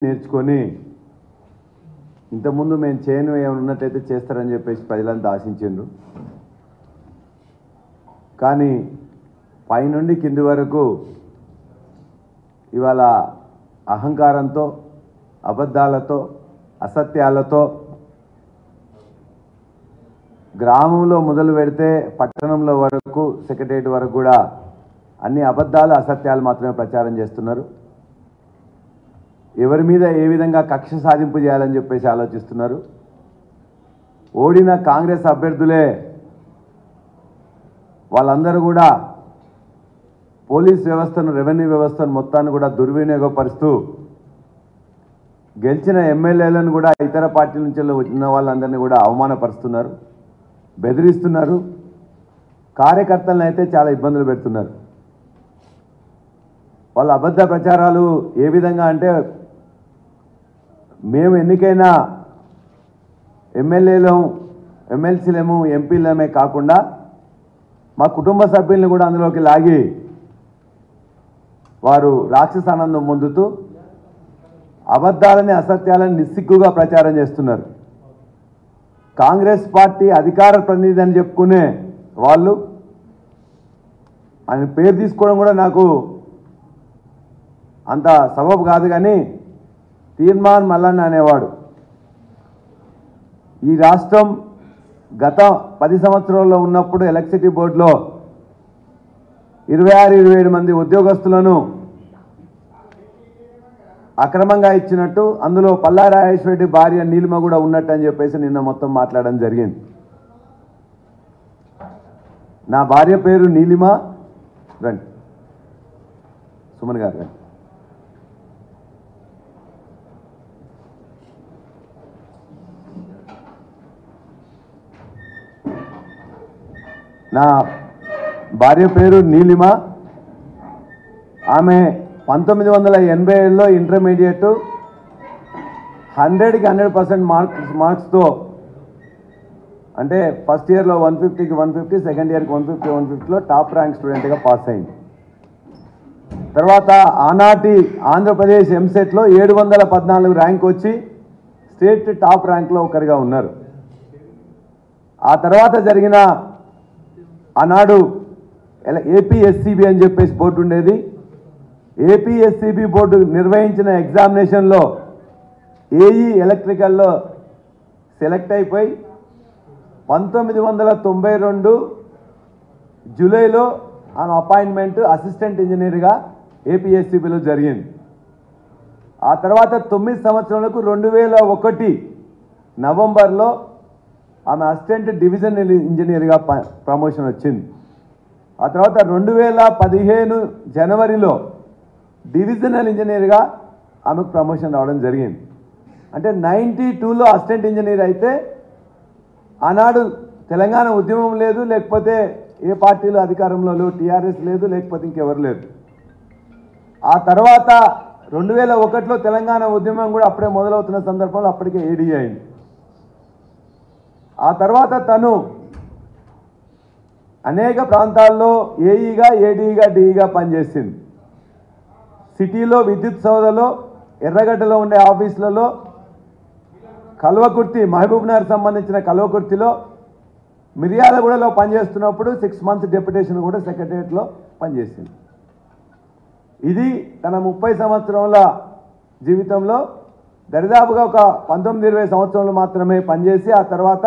నేర్చుకొని ఇంతకుముందు మేము చేయను ఏమైనా ఉన్నట్టయితే చేస్తారని చెప్పేసి ప్రజలంతా ఆశించిండ్రు. కానీ పైనుండి కింది వరకు ఇవాళ అహంకారంతో, అబద్ధాలతో, అసత్యాలతో గ్రామంలో మొదలు పెడితే పట్టణంలో వరకు సెక్రటరియట్ వరకు కూడా అన్ని అబద్ధాలు, అసత్యాలు మాత్రమే ప్రచారం చేస్తున్నారు. ఎవరి మీద ఏ విధంగా కక్ష సాధింపు చేయాలని చెప్పేసి ఆలోచిస్తున్నారు. ఓడిన కాంగ్రెస్ అభ్యర్థులే వాళ్ళందరూ కూడా పోలీస్ వ్యవస్థను, రెవెన్యూ వ్యవస్థను మొత్తాన్ని కూడా దుర్వినియోగపరుస్తూ గెలిచిన ఎమ్మెల్యేలను కూడా ఇతర పార్టీల నుంచి ఉన్న వాళ్ళందరినీ కూడా అవమానపరుస్తున్నారు, బెదిరిస్తున్నారు. కార్యకర్తలను అయితే చాలా ఇబ్బందులు పెడుతున్నారు. వాళ్ళ అబద్ధ ప్రచారాలు ఏ విధంగా అంటే, మేము ఎన్నికైన ఎమ్మెల్యేలము, ఎమ్మెల్సీలేము, ఎంపీలమే కాకుండా మా కుటుంబ సభ్యులను కూడా అందులోకి లాగి వారు రాక్షసానందం పొందుతూ అబద్ధాలని, అసత్యాలని నిస్సిగ్గుగా ప్రచారం చేస్తున్నారు. కాంగ్రెస్ పార్టీ అధికార ప్రతినిధి అని చెప్పుకునే వాళ్ళు, ఆయన పేరు తీసుకోవడం కూడా నాకు అంత సబబు కాదు, కానీ తీర్మాన్ మల్లన్న అనేవాడు ఈ రాష్ట్రం గత 10 సంవత్సరాల్లో ఉన్నప్పుడు ఎలక్ట్రిసిటీ బోర్డులో 26-27 మంది ఉద్యోగస్తులను అక్రమంగా ఇచ్చినట్టు, అందులో పల్లా రాజేశ్వరరెడ్డి భార్య నీలిమ కూడా ఉన్నట్టు అని చెప్పేసి నిన్న మొత్తం మాట్లాడడం జరిగింది. నా భార్య పేరు నీలిమ. రండి సుమన్ గారు రండి. నా భార్య పేరు నీలిమ. ఆమె 1987లో ఇంటర్మీడియట్ 100కి 100% మార్క్స్తో, అంటే ఫస్ట్ ఇయర్లో 150కి 150, సెకండ్ ఇయర్కి 150లో టాప్ ర్యాంక్ స్టూడెంట్గా పాస్ అయింది. తర్వాత ఆనాటి ఆంధ్రప్రదేశ్ ఎంసెట్లో 714 ర్యాంక్ వచ్చి స్టేట్ టాప్ ర్యాంక్లో ఒకరిగా ఉన్నారు. ఆ తర్వాత జరిగిన ఆనాడు ఏపీఎస్సీబీ అని చెప్పేసి బోర్డు ఉండేది. ఏపీఎస్సీబీ బోర్డు నిర్వహించిన ఎగ్జామినేషన్లో ఏఈ ఎలక్ట్రికల్లో సెలెక్ట్ అయిపోయి 1992 జూలైలో ఆమె అపాయింట్మెంట్ అసిస్టెంట్ ఇంజనీర్గా ఏపీఎస్సీబీలో జరిగింది. ఆ తర్వాత 9 సంవత్సరాలకు 2001 నవంబర్లో ఆమె అసిస్టెంట్ డివిజన్ ఇంజనీర్గా ప్రమోషన్ వచ్చింది. ఆ తర్వాత 2015 జనవరిలో డివిజనల్ ఇంజనీర్గా ఆమెకు ప్రమోషన్ రావడం జరిగింది. అంటే 92లో అసిస్టెంట్ ఇంజనీర్ అయితే ఆనాడు తెలంగాణ ఉద్యమం లేదు, లేకపోతే ఏ పార్టీలు అధికారంలో లేవు, టీఆర్ఎస్ లేదు, లేకపోతే ఇంకెవరు లేదు. ఆ తర్వాత 2001లో తెలంగాణ ఉద్యమం కూడా అప్పుడే మొదలవుతున్న సందర్భంలో అప్పటికే ఏడీ అయింది. ఆ తర్వాత తను అనేక ప్రాంతాల్లో ఏఈగా, ఏడీగా, డీఈగా పనిచేసింది. సిటీలో విద్యుత్ సౌధలో, ఎర్రగడ్డలో ఉండే ఆఫీసులలో, కల్వకుర్తి, మహబూబ్నగర్ సంబంధించిన కల్వకుర్తిలో, మిర్యాలగూడలో పనిచేస్తున్నప్పుడు 6 మంత్స్ డెప్యుటేషన్ కూడా సెక్రటరియట్లో పనిచేసింది. ఇది తన 30 సంవత్సరాల జీవితంలో దరిదాపుగా ఒక 19-20 సంవత్సరాలు మాత్రమే పనిచేసి ఆ తర్వాత